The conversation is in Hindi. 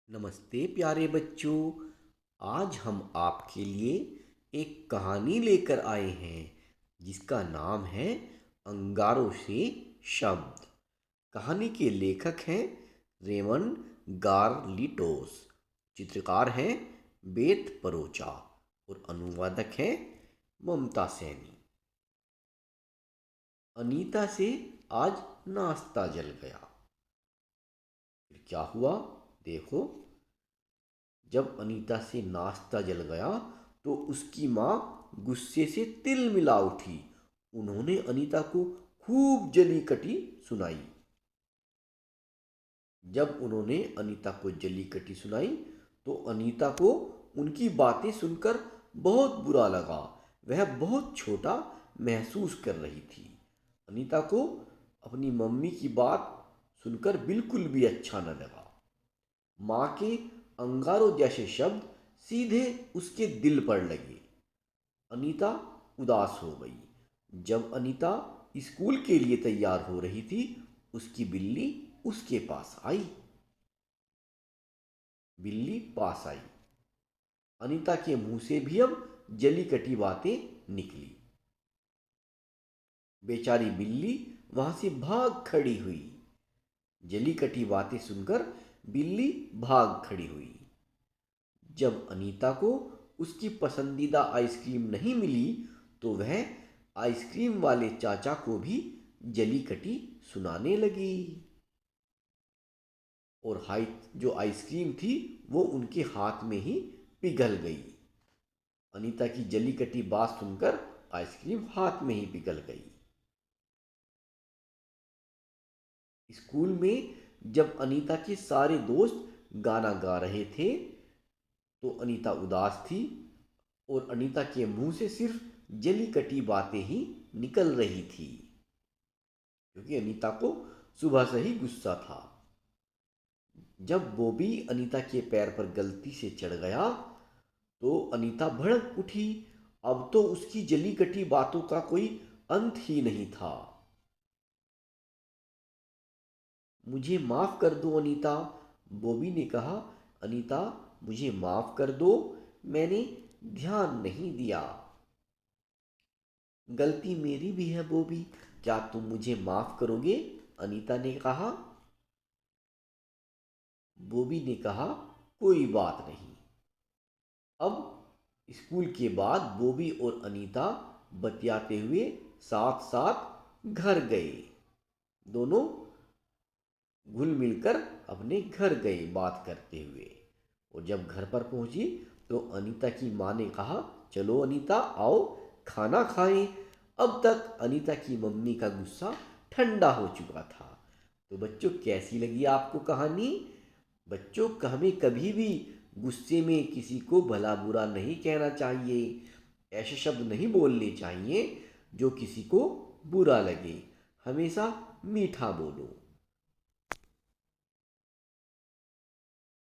नमस्ते प्यारे बच्चों। आज हम आपके लिए एक कहानी लेकर आए हैं जिसका नाम है अंगारों से शब्द। कहानी के लेखक हैं रेमन गारलिटोस, चित्रकार हैं बेत परोचा और अनुवादक हैं ममता सैनी। अनीता से आज नाश्ता जल गया। फिर क्या हुआ देखो। जब अनीता से नाश्ता जल गया तो उसकी माँ गुस्से से तिल मिला उठी। उन्होंने अनीता को खूब जली कटी सुनाई। जब उन्होंने अनीता को जली कटी सुनाई तो अनीता को उनकी बातें सुनकर बहुत बुरा लगा। वह बहुत छोटा महसूस कर रही थी। अनीता को अपनी मम्मी की बात सुनकर बिल्कुल भी अच्छा न लगा। माँ के अंगारों जैसे शब्द सीधे उसके दिल पर लगे। अनीता उदास हो गई। जब अनीता स्कूल के लिए तैयार हो रही थी, उसकी बिल्ली उसके पास आई। बिल्ली पास आई। अनीता के मुंह से भी अब जली कटी बातें निकली। बेचारी बिल्ली वहां से भाग खड़ी हुई। जली कटी बातें सुनकर बिल्ली भाग खड़ी हुई। जब अनीता को उसकी पसंदीदा आइसक्रीम नहीं मिली तो वह आइसक्रीम वाले चाचा को भी जली कटी सुनाने लगी। और जो आइसक्रीम थी वो उनके हाथ में ही पिघल गई। अनीता की जली कटी बात सुनकर आइसक्रीम हाथ में ही पिघल गई। स्कूल में जब अनीता के सारे दोस्त गाना गा रहे थे तो अनीता उदास थी और अनीता के मुंह से सिर्फ जली कटी बातें ही निकल रही थी, क्योंकि अनीता को सुबह से ही गुस्सा था। जब बॉबी अनीता के पैर पर गलती से चढ़ गया तो अनीता भड़क उठी। अब तो उसकी जली कटी बातों का कोई अंत ही नहीं था। मुझे माफ कर दो अनीता, बॉबी ने कहा। अनीता, मुझे माफ कर दो, मैंने ध्यान नहीं दिया। गलती मेरी भी है बॉबी, क्या तुम मुझे माफ करोगे? अनीता ने कहा। बॉबी ने कहा, कोई बात नहीं। अब स्कूल के बाद बॉबी और अनीता बतियाते हुए साथ साथ घर गए। दोनों घुल मिलकर अपने घर गए बात करते हुए। और जब घर पर पहुंची तो अनीता की माँ ने कहा, चलो अनीता आओ खाना खाएं। अब तक अनीता की मम्मी का गुस्सा ठंडा हो चुका था। तो बच्चों, कैसी लगी आपको कहानी? बच्चों, हमें कभी भी गुस्से में किसी को भला बुरा नहीं कहना चाहिए। ऐसे शब्द नहीं बोलने चाहिए जो किसी को बुरा लगे। हमेशा मीठा बोलो।